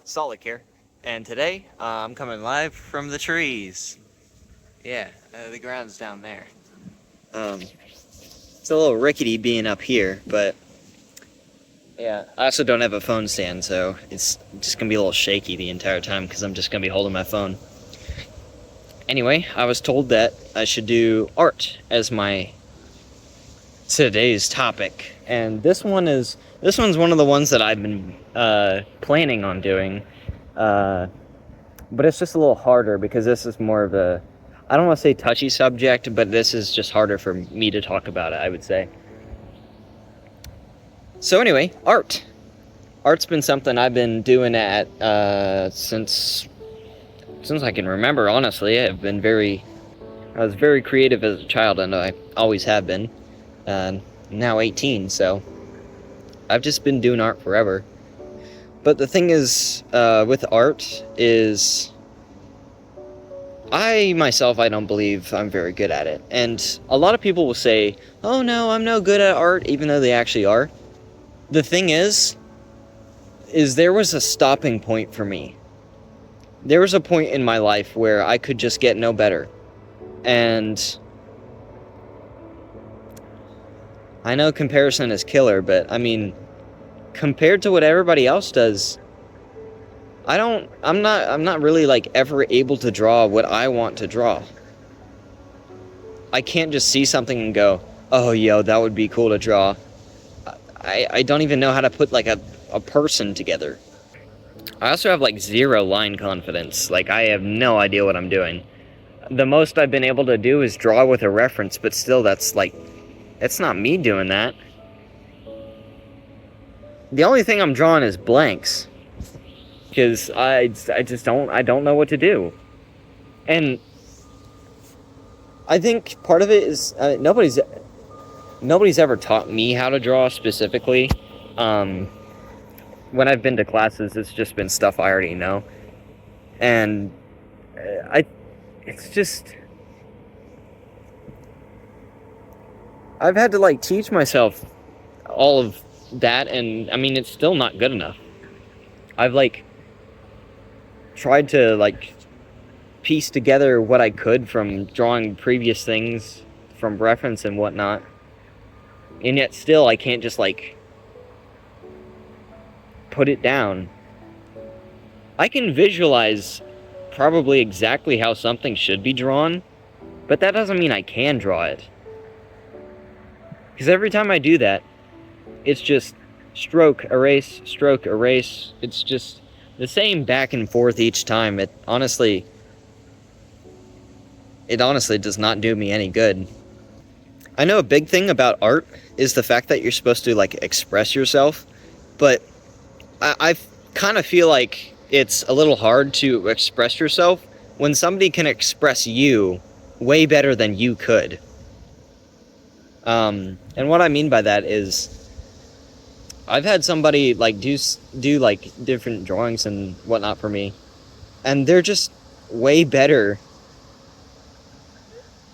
Solid here, and today I'm coming live from the trees. Yeah, the ground's down there. It's a little rickety being up here, but yeah, I also don't have a phone stand, so it's just gonna be a little shaky the entire time because I'm just gonna be holding my phone. Anyway, I was told that I should do art as my today's topic, and this one's one of the ones that I've been planning on doing. But it's just a little harder because this is more of a, I don't want to say touchy subject, but this is just harder for me to talk about it, I would say. So anyway, art. Art's been something I've been doing at since I can remember, honestly. I was very creative as a child, and I always have been. Now 18, so I've just been doing art forever. But the thing is, with art is, I don't believe I'm very good at it. And a lot of people will say, oh no, I'm no good at art, even though they actually are. The thing is there was a stopping point for me. There was a point in my life where I could just get no better. And I know comparison is killer, but I mean, compared to what everybody else does, I'm not really like ever able to draw what I want to draw. I can't just see something and go, oh yo, that would be cool to draw. I don't even know how to put like a person together. I also have like zero line confidence. Like, I have no idea what I'm doing. The most I've been able to do is draw with a reference, but still that's not me doing that. The only thing I'm drawing is blanks, because I don't know what to do. And I think part of it is nobody's ever taught me how to draw specifically. When I've been to classes, it's just been stuff I already know, and I've had to like teach myself all of that, and I mean, it's still not good enough. I've like tried to like piece together what I could from drawing previous things from reference and whatnot, and yet still I can't just like put it down. I can visualize probably exactly how something should be drawn, but that doesn't mean I can draw it. Because every time I do that, it's just stroke, erase, stroke, erase. It's just the same back and forth each time. It honestly does not do me any good. I know a big thing about art is the fact that you're supposed to like express yourself, but I kind of feel like it's a little hard to express yourself when somebody can express you way better than you could. And what I mean by that is, I've had somebody like do like different drawings and whatnot for me, and they're just way better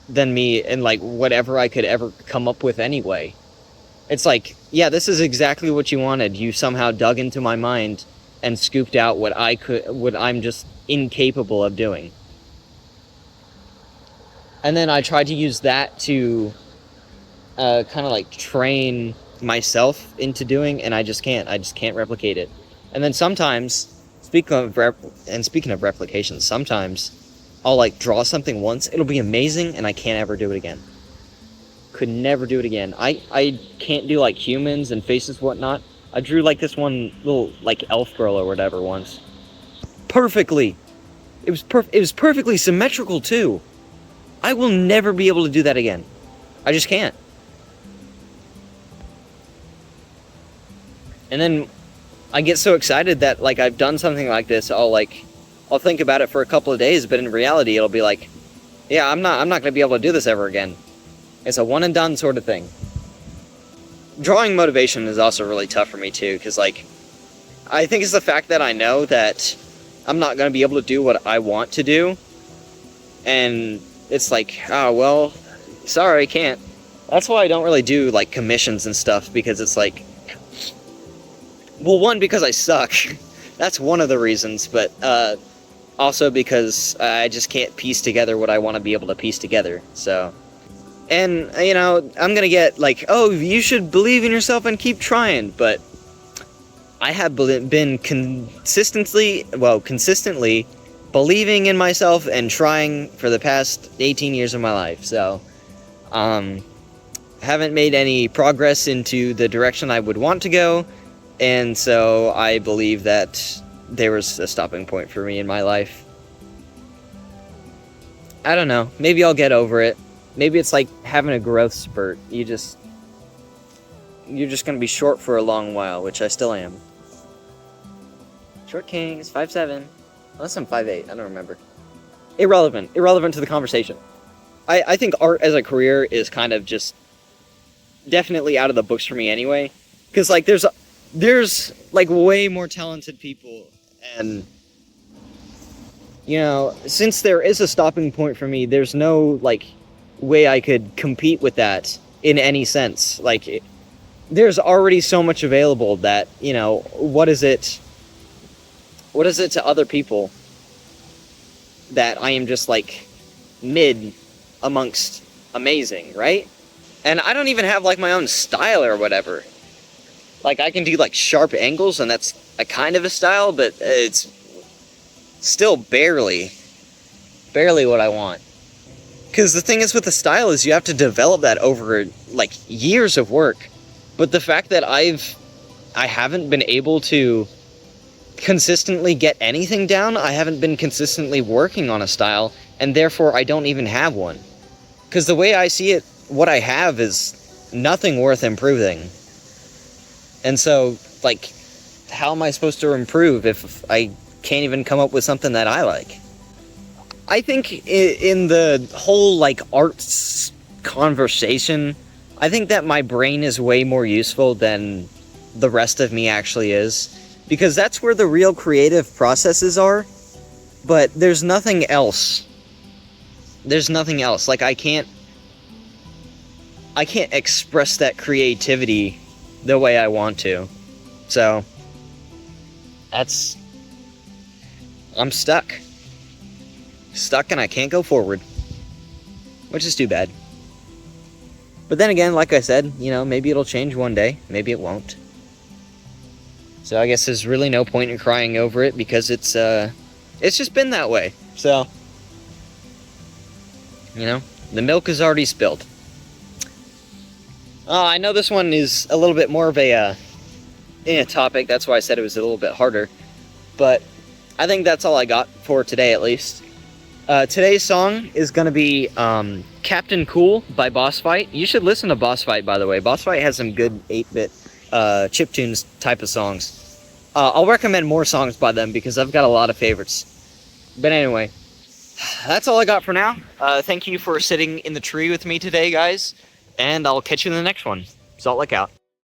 than me in like whatever I could ever come up with anyway. It's like, yeah, this is exactly what you wanted. You somehow dug into my mind and scooped out what I'm just incapable of doing. And then I tried to use that to kind of like train myself into doing, and I just can't replicate it. And then sometimes, speaking of replication, sometimes I'll like draw something once, it'll be amazing, and I can't ever do it again. Could never do it again. I can't do like humans and faces, whatnot. I drew like this one little like elf girl or whatever once. Perfectly. It was perfectly symmetrical too. I will never be able to do that again. I just can't. And then I get so excited that like I've done something like this, I'll think about it for a couple of days, but in reality it'll be like, yeah, I'm not going to be able to do this ever again. It's a one and done sort of thing. Drawing motivation is also really tough for me too, because like, I think it's the fact that I know that I'm not going to be able to do what I want to do, and it's like, oh well, sorry, I can't. That's why I don't really do like commissions and stuff, because it's like, well, one, because I suck. That's one of the reasons, but also because I just can't piece together what I want to be able to piece together. So, and I'm gonna get like, oh, you should believe in yourself and keep trying, but I have been consistently believing in myself and trying for the past 18 years of my life. So, haven't made any progress into the direction I would want to go, and so I believe that there was a stopping point for me in my life. I don't know. Maybe I'll get over it. Maybe it's like having a growth spurt. You're just gonna be short for a long while, which I still am. Short King is 5'7". Unless I'm 5'8", I don't remember. Irrelevant to the conversation. I think art as a career is kind of just definitely out of the books for me anyway. Because, like, there's like, way more talented people, and, since there is a stopping point for me, there's no, like, way I could compete with that in any sense. Like, there's already so much available that, what is it to other people that I am just, like, mid amongst amazing, right? And I don't even have, like, my own style or whatever. Like, I can do, like, sharp angles, and that's a kind of a style, but it's still barely what I want. Because the thing is with the style is you have to develop that over, like, years of work. But the fact that I haven't been able to consistently get anything down, I haven't been consistently working on a style, and therefore I don't even have one. Because the way I see it, what I have is nothing worth improving. And so, like, how am I supposed to improve if I can't even come up with something that I like? I think in the whole, like, arts conversation, I think that my brain is way more useful than the rest of me actually is. Because that's where the real creative processes are. But there's nothing else. There's nothing else. Like, I can't express that creativity the way I want to. So, I'm stuck. Stuck, and I can't go forward. Which is too bad. But then again, like I said, maybe it'll change one day. Maybe it won't. So I guess there's really no point in crying over it, because it's just been that way. So, the milk is already spilled. I know this one is a little bit more of a topic. That's why I said it was a little bit harder. But I think that's all I got for today, at least. Today's song is going to be Captain Cool by Bossfight. You should listen to Bossfight, by the way. Bossfight has some good 8-bit chiptunes type of songs. I'll recommend more songs by them because I've got a lot of favorites. But anyway, that's all I got for now. Thank you for sitting in the tree with me today, guys. And I'll catch you in the next one. Salt Lick out.